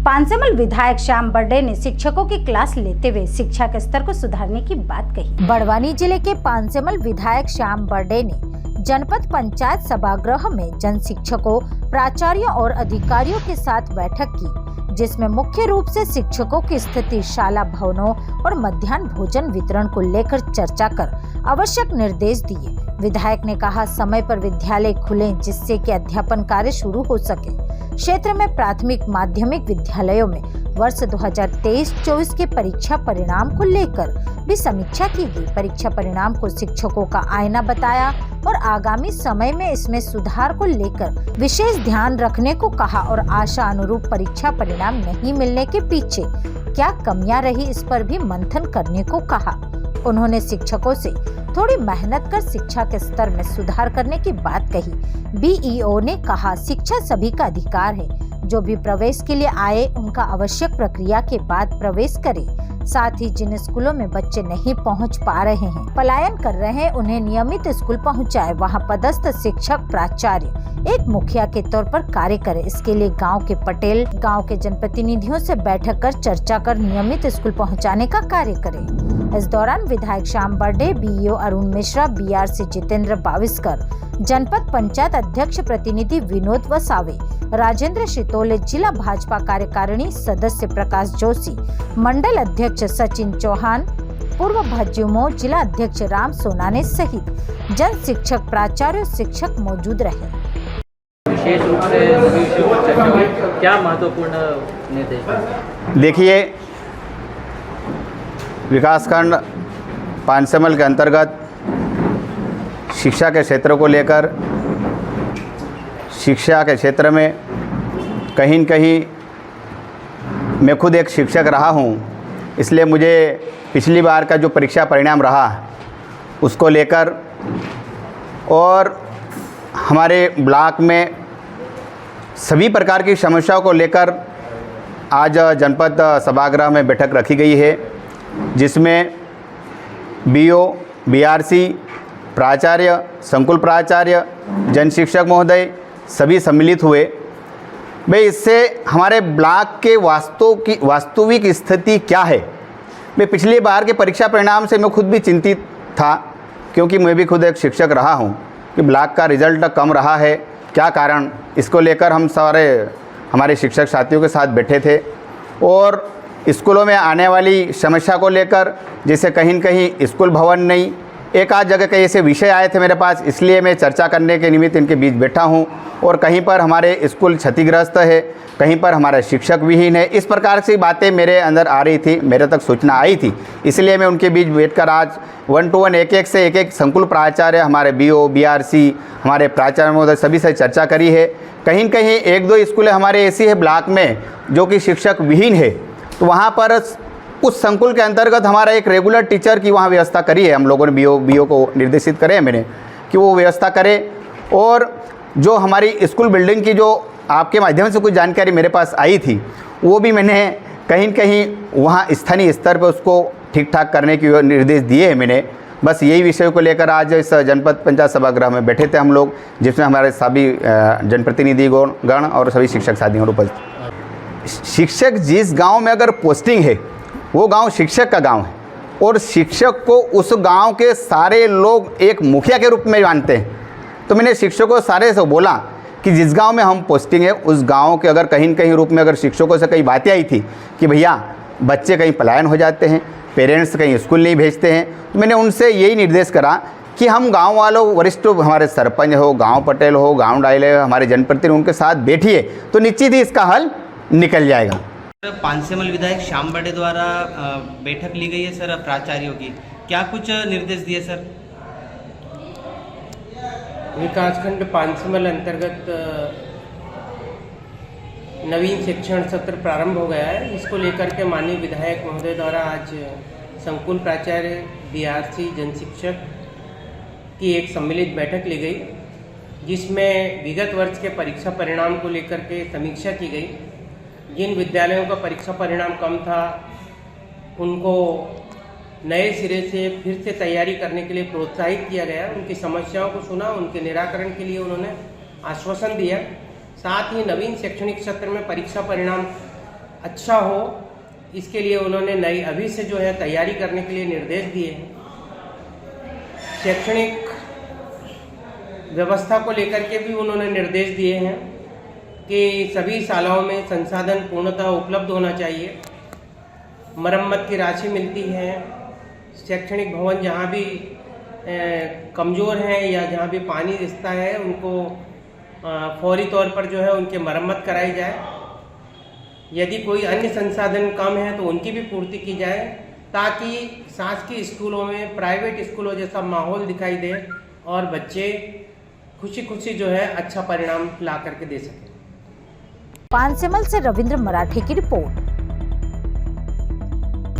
पांचमल विधायक श्याम बर्डे ने शिक्षकों की क्लास लेते हुए शिक्षा के स्तर को सुधारने की बात कही। बड़वानी जिले के पांचमल विधायक श्याम बर्डे ने जनपद पंचायत सभागृह में जन शिक्षकों, प्राचार्यों और अधिकारियों के साथ बैठक की, जिसमें मुख्य रूप से शिक्षकों की स्थिति, शाला भवनों और मध्याह्न भोजन वितरण को लेकर चर्चा कर आवश्यक निर्देश दिए। विधायक ने कहा, समय पर विद्यालय खुलें जिससे कि अध्यापन कार्य शुरू हो सके। क्षेत्र में प्राथमिक माध्यमिक विद्यालयों में वर्ष 2023-24 के परीक्षा परिणाम को लेकर भी समीक्षा की गई। परीक्षा परिणाम को शिक्षकों का आईना बताया और आगामी समय में इसमें सुधार को लेकर विशेष ध्यान रखने को कहा और आशा अनुरूप परीक्षा परिणाम नहीं मिलने के पीछे क्या कमियां रही, इस पर भी मंथन करने को कहा। उन्होंने शिक्षकों से थोड़ी मेहनत कर शिक्षा के स्तर में सुधार करने की बात कही। बीईओ ने कहा, शिक्षा सभी का अधिकार है, जो भी प्रवेश के लिए आए उनका आवश्यक प्रक्रिया के बाद प्रवेश करे। साथ ही जिन स्कूलों में बच्चे नहीं पहुंच पा रहे हैं, पलायन कर रहे हैं, उन्हें नियमित स्कूल पहुंचाए। वहां पदस्थ शिक्षक, प्राचार्य एक मुखिया के तौर पर कार्य करे। इसके लिए गांव के पटेल, गांव के जनप्रतिनिधियों से बैठक कर चर्चा कर नियमित स्कूल पहुंचाने का कार्य करे। इस दौरान विधायक श्याम बर्डे, बीईओ अरुण मिश्रा, बीआरसी जितेंद्र बाविस्कर, जनपद पंचायत अध्यक्ष प्रतिनिधि विनोद वसावे, राजेंद्र शितोले, जिला भाजपा कार्यकारिणी सदस्य प्रकाश जोशी, मंडल अध्यक्ष सचिन चौहान, पूर्व भज्युमो जिला अध्यक्ष राम सोनाने सहित जन शिक्षक, प्राचार्य, शिक्षक मौजूद रहे। विशेष रूप से सभी विषयों पर चर्चा हुई, क्या महत्वपूर्ण निर्देश? देखिए, विकासखंड पांचमल के अंतर्गत शिक्षा के क्षेत्र को लेकर, शिक्षा के क्षेत्र में कहीं न कहीं मैं खुद एक शिक्षक रहा हूँ, इसलिए मुझे पिछली बार का जो परीक्षा परिणाम रहा उसको लेकर और हमारे ब्लॉक में सभी प्रकार की समस्याओं को लेकर आज जनपद सभागृह में बैठक रखी गई है, जिसमें बीओ, बीआरसी, प्राचार्य, संकुल प्राचार्य, जन शिक्षक महोदय सभी सम्मिलित हुए। भाई, इससे हमारे ब्लॉक के वास्तविक स्थिति क्या है। मैं पिछली बार के परीक्षा परिणाम से मैं खुद भी चिंतित था, क्योंकि मैं भी खुद एक शिक्षक रहा हूं कि ब्लॉक का रिजल्ट कम रहा है, क्या कारण। इसको लेकर हम सारे हमारे शिक्षक साथियों के साथ बैठे थे और स्कूलों में आने वाली समस्या को लेकर, जैसे कहीं न कहीं स्कूल भवन नहीं, एक आध जगह के ऐसे विषय आए थे मेरे पास, इसलिए मैं चर्चा करने के निमित्त इनके बीच बैठा हूं। और कहीं पर हमारे स्कूल क्षतिग्रस्त है, कहीं पर हमारा शिक्षक विहीन है, इस प्रकार से बातें मेरे अंदर आ रही थी, मेरे तक सूचना आई थी, इसलिए मैं उनके बीच बैठकर आज 1 to 1 एक से एक संकुल प्राचार्य, हमारे बीओ, बीआरसी, हमारे प्राचार्य महोदय सभी से चर्चा करी है। कहीं न कहीं 1-2 स्कूलें हमारे ऐसी है ब्लॉक में जो कि शिक्षक विहीन है, तो वहाँ पर उस संकुल के अंतर्गत हमारा एक रेगुलर टीचर की वहाँ व्यवस्था करी है। हम लोगों ने बीओ को निर्देशित करे मैंने कि वो व्यवस्था करे। और जो हमारी स्कूल बिल्डिंग की जो आपके माध्यम से कुछ जानकारी मेरे पास आई थी, वो भी मैंने कहीं न कहीं वहाँ स्थानीय स्तर पर उसको ठीक ठाक करने के निर्देश दिए हैं मैंने। बस यही विषय को लेकर आज इस जनपद पंचायत सभागृह में बैठे थे हम लोग, जिसमें हमारे सभी जनप्रतिनिधि गण और सभी शिक्षक साथियों उपस्थित। शिक्षक जिस गांव में अगर पोस्टिंग है, वो गांव शिक्षक का गांव है और शिक्षक को उस गांव के सारे लोग एक मुखिया के रूप में मानते हैं। तो मैंने शिक्षकों सारे से बोला कि जिस गांव में हम पोस्टिंग है, उस गांव के अगर कहीं न कहीं रूप में अगर शिक्षकों से कई बातें आई थी कि भैया बच्चे कहीं पलायन हो जाते हैं, पेरेंट्स कहीं स्कूल नहीं भेजते हैं, तो मैंने उनसे यही निर्देश करा कि हम गांव वालों, वरिष्ठ हमारे सरपंच हो, गांव पटेल हो, गांव डायले हो, हमारे जनप्रतिनिधि, उनके साथ बैठिए तो निश्चित ही इसका हल निकल जाएगा। पांचमल विधायक श्याम बर्डे द्वारा बैठक ली गई है सर प्राचार्यों की, क्या कुछ निर्देश दिए सर? विकासखंड पांचमल अंतर्गत नवीन शिक्षण सत्र प्रारंभ हो गया है। इसको लेकर के माननीय विधायक महोदय द्वारा आज संकुल प्राचार्य, बीआरसी, जन शिक्षक की एक सम्मिलित बैठक ली गई, जिसमें विगत वर्ष के परीक्षा परिणाम को लेकर के समीक्षा की गई। जिन विद्यालयों का परीक्षा परिणाम कम था, उनको नए सिरे से फिर से तैयारी करने के लिए प्रोत्साहित किया गया। उनकी समस्याओं को सुना, उनके निराकरण के लिए उन्होंने आश्वासन दिया। साथ ही नवीन शैक्षणिक सत्र में परीक्षा परिणाम अच्छा हो, इसके लिए उन्होंने नई अभी से जो है तैयारी करने के लिए निर्देश दिए हैं। शैक्षणिक व्यवस्था को लेकर के भी उन्होंने निर्देश दिए हैं कि सभी शालाओं में संसाधन पूर्णतः उपलब्ध होना चाहिए। मरम्मत की राशि मिलती है, शैक्षणिक भवन जहाँ भी कमज़ोर हैं या जहाँ भी पानी रिसता है उनको फौरी तौर पर जो है उनकी मरम्मत कराई जाए। यदि कोई अन्य संसाधन कम है तो उनकी भी पूर्ति की जाए, ताकि शासकीय स्कूलों में प्राइवेट स्कूलों जैसा माहौल दिखाई दे और बच्चे खुशी खुशी जो है अच्छा परिणाम ला करके दे सकें। पानसेमल से रविंद्र मराठे की रिपोर्ट।